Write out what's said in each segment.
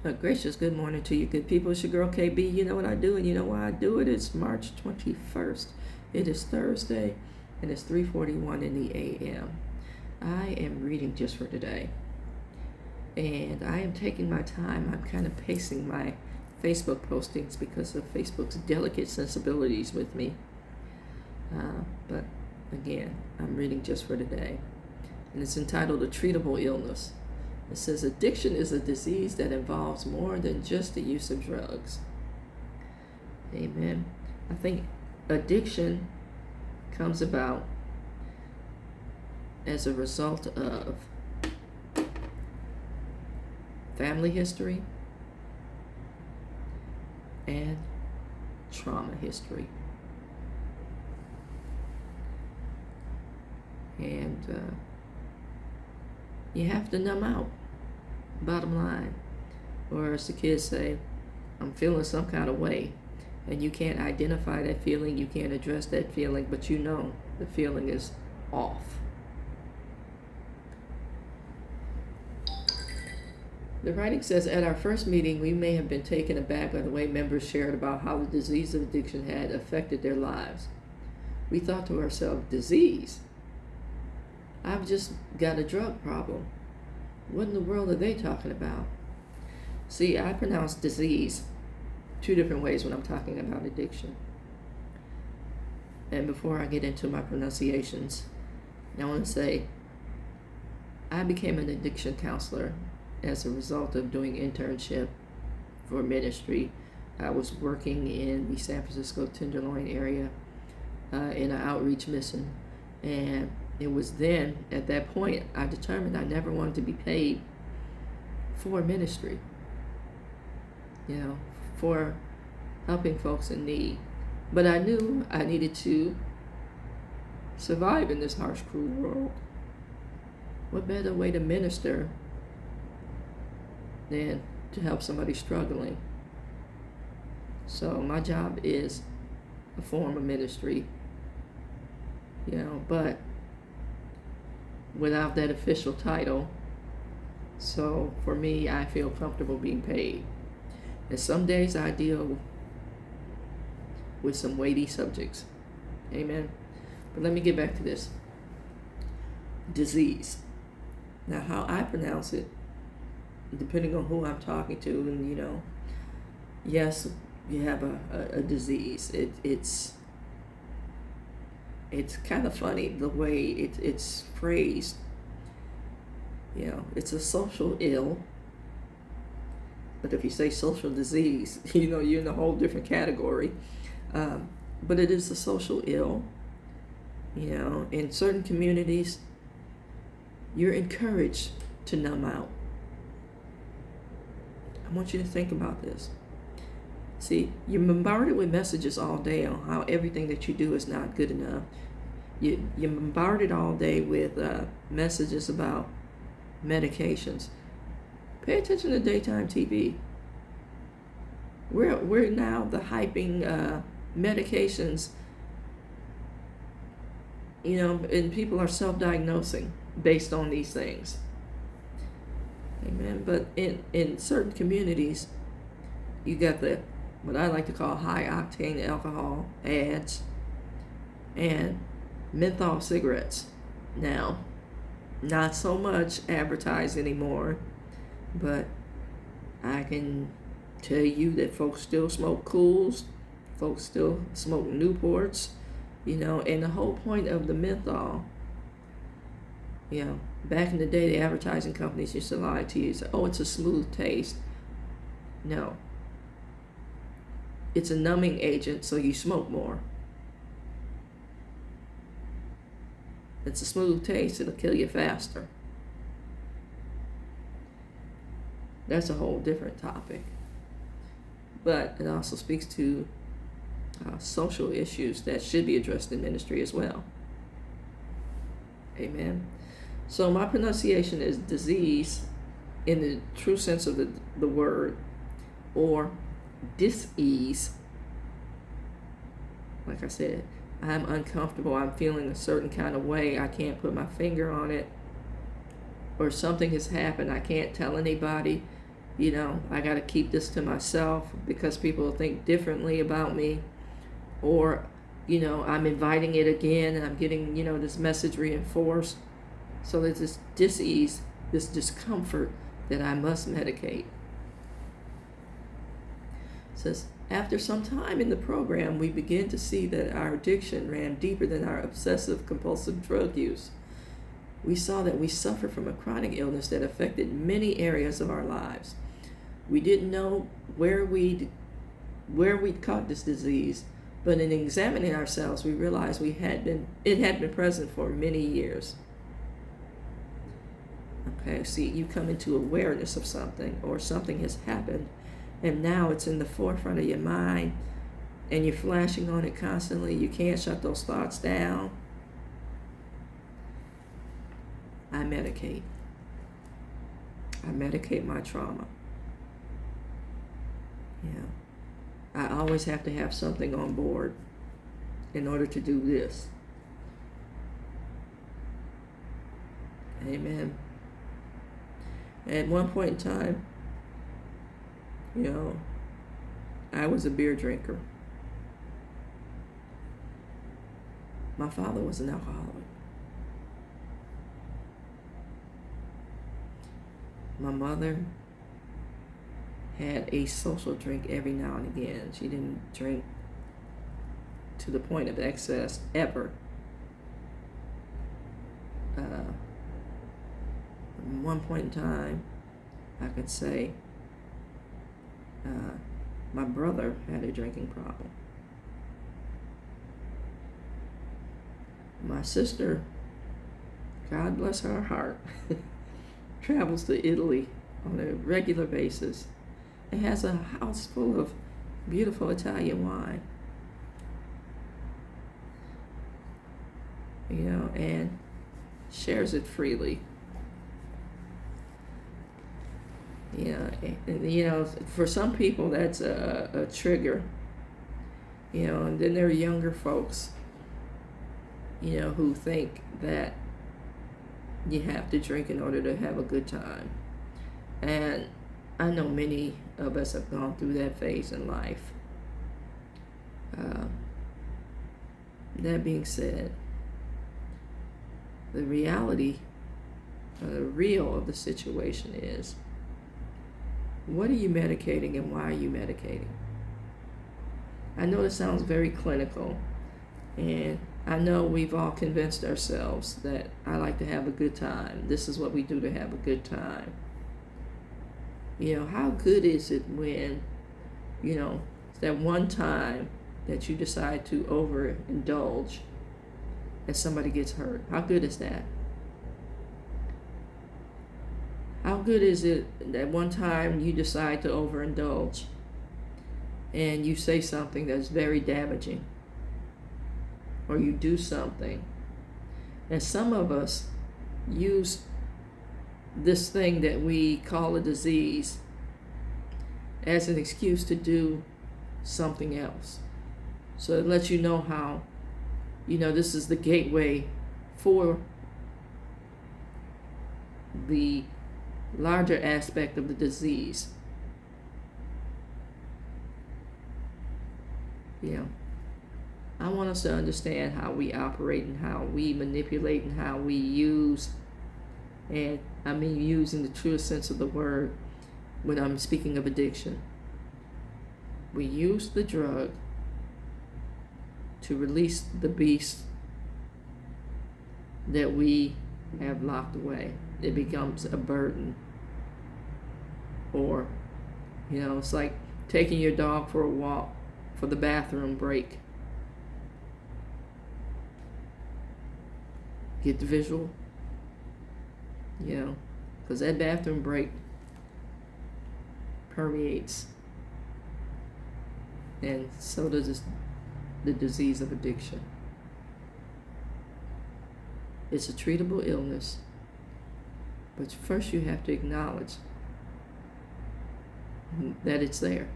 Gracious good morning to you good people. It's your girl KB. You know what I do and you know why I do it. It's March 21st. It is Thursday and it's 3:41 in the a.m. I am reading just for today. And I am taking my time. I'm kind of pacing my Facebook postings because of Facebook's delicate sensibilities with me. But again, I'm reading just for today. And it's entitled A Treatable Illness. It says addiction is a disease that involves more than just the use of drugs. Amen. I think addiction comes about as a result of family history and trauma history. And you have to numb out, bottom line. Or as the kids say, I'm feeling some kind of way. And you can't identify that feeling, you can't address that feeling, but you know the feeling is off. The writing says, at our first meeting, we may have been taken aback by the way members shared about how the disease of addiction had affected their lives. We thought to ourselves, disease? I've just got a drug problem. What in the world are they talking about? See, I pronounce disease two different ways when I'm talking about addiction. And before I get into my pronunciations, I want to say I became an addiction counselor as a result of doing internship for ministry. I was working in the San Francisco Tenderloin area in an outreach mission, and it was then, at that point, I determined I never wanted to be paid for ministry, for helping folks in need. But I knew I needed to survive in this harsh, cruel world. What better way to minister than to help somebody struggling? So my job is a form of ministry, but without that official title. So for me, I feel comfortable being paid. And some days I deal with some weighty subjects. Amen. But let me get back to this. Disease. Now, how I pronounce it, depending on who I'm talking to, and yes, you have a disease. It's kind of funny the way it's phrased. It's a social ill. But if you say social disease, you're in a whole different category. But it is a social ill. In certain communities, you're encouraged to numb out. I want you to think about this. See, you're bombarded with messages all day on how everything that you do is not good enough. You're bombarded all day with messages about medications. Pay attention to daytime TV. We're now the hyping medications, and people are self-diagnosing based on these things. Amen. But in certain communities, you got what I like to call high-octane alcohol ads and menthol cigarettes. Now, not so much advertised anymore, but I can tell you that folks still smoke Cools, folks still smoke Newports, and the whole point of the menthol, back in the day, the advertising companies used to lie to you, say, oh, it's a smooth taste. No. It's a numbing agent, so you smoke more. It's a smooth taste, it'll kill you faster. That's a whole different topic. But it also speaks to social issues that should be addressed in ministry as well. Amen. So my pronunciation is disease in the true sense of the word, or dis-ease. Like I said, I'm uncomfortable, I'm feeling a certain kind of way, I can't put my finger on it, or something has happened, I can't tell anybody, I got to keep this to myself because people think differently about me, or I'm inviting it again and I'm getting this message reinforced. So there's this dis-ease, this discomfort that I must medicate. It says, after some time in the program, we begin to see that our addiction ran deeper than our obsessive compulsive drug use. We saw that we suffered from a chronic illness that affected many areas of our lives. We didn't know where we'd caught this disease, but in examining ourselves, we realized it had been present for many years. Okay, see, you come into awareness of something, or something has happened, and now it's in the forefront of your mind, and you're flashing on it constantly. You can't shut those thoughts down. I medicate. I medicate my trauma. I always have to have something on board in order to do this. Amen. At one point in time, I was a beer drinker. My father was an alcoholic. My mother had a social drink every now and again. She didn't drink to the point of excess ever. At one point in time, I could say my brother had a drinking problem. My sister, God bless her heart, travels to Italy on a regular basis and has a house full of beautiful Italian wine. And shares it freely. For some people that's a trigger. And then there are younger folks, who think that you have to drink in order to have a good time. And I know many of us have gone through that phase in life. That being said, the reality, the real of the situation is, what are you medicating and why are you medicating? I know it sounds very clinical, and I know we've all convinced ourselves that I like to have a good time. This is what we do to have a good time. How good is it when, that one time that you decide to overindulge and somebody gets hurt? How good is that? How good is it that one time you decide to overindulge and you say something that's very damaging, or you do something? And some of us use this thing that we call a disease as an excuse to do something else. So it lets you know how, this is the gateway for the larger aspect of the disease. I want us to understand how we operate and how we manipulate and how we use, and I mean use in the truest sense of the word when I'm speaking of addiction. We use the drug to release the beast that we have locked away. It becomes a burden. Or, it's like taking your dog for a walk for the bathroom break. Get the visual? Because that bathroom break permeates, and so does the disease of addiction. It's a treatable illness, but first you have to acknowledge that it's there.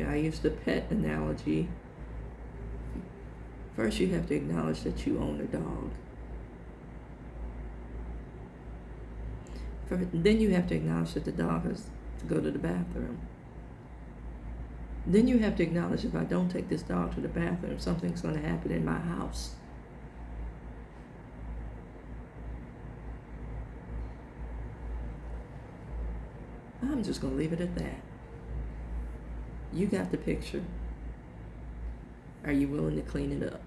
I used the pet analogy First, you have to acknowledge that you own a dog. Then you have to acknowledge that the dog has to go to the bathroom. Then you have to acknowledge, if I don't take this dog to the bathroom, something's going to happen in my house. I'm just going to leave it at that. You got the picture. Are you willing to clean it up?